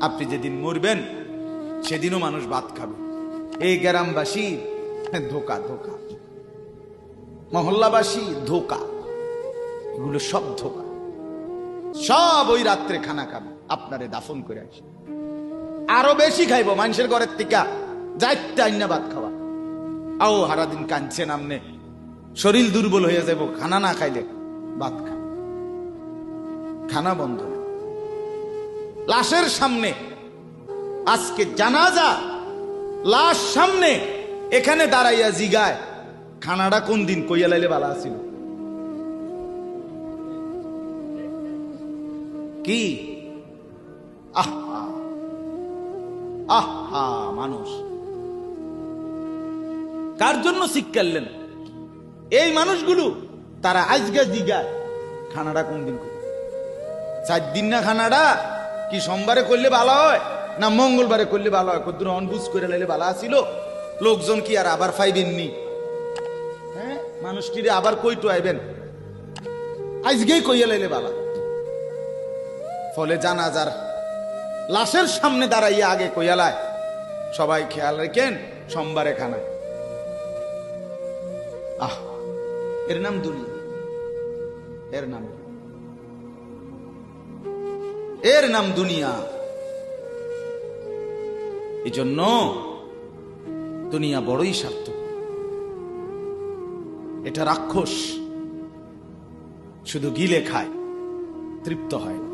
আপনি যেদিন মরবেন সেদিনও মানুষ ভাত খাবে। এই গ্রামবাসী ধোকা ধোকা, মহল্লাবাসী ধোকা, এগুলো সব ধোকা। সব ওই রাত্রে খানা খাবে, আপনারে দাফন করে আসে। আরো বেশি খাইব মানুষের ঘরের থেকে, যাইতে আইনা ভাত খাওয়া। আও হারাদিন কাঁদছে নামনে, শরীর দুর্বল হয়ে যাব খানা না খাইলে। ভাত খা, খানা বন্ধ। লাশের সামনে আজকে জানাজা, লাশ সামনে, এখানে দাঁড়াইয়া জিগায় খানাটা কোন দিন কইয়া লাইলে ভালো আছিল। কি আহা আহা, মানুষ কার জন্য শিক্ষালেন? এই মানুষগুলো তারা আজকে জিগায় খানাটা কোন দিন করবে। 4 দিন না খানাটা কি সোমবারে করলে ভালো হয় না মঙ্গলবারে করলে ভালো হয়? কদ্দুর অনবুঝ করে লাইলে ভালো আছিল। লোকজন কি আর আবার পাইবেননি? হ্যাঁ, মানুষটিরে আবার কইটো আইবেন, আজকেই কইয়া লাইলে ভালো। ফলে জানাজার লাশের সামনে দাঁড়াইয়া আগে কইয়ালায় সবাই খেয়াল রেখেন সোমবারে খানা। আহ, এর নাম দুনিয়া, এর নাম দুনিয়া। এই জন্য দুনিয়া বড়ই স্বার্থক। এটা রাক্ষস, শুধু গিলে খায়, তৃপ্ত হয় না।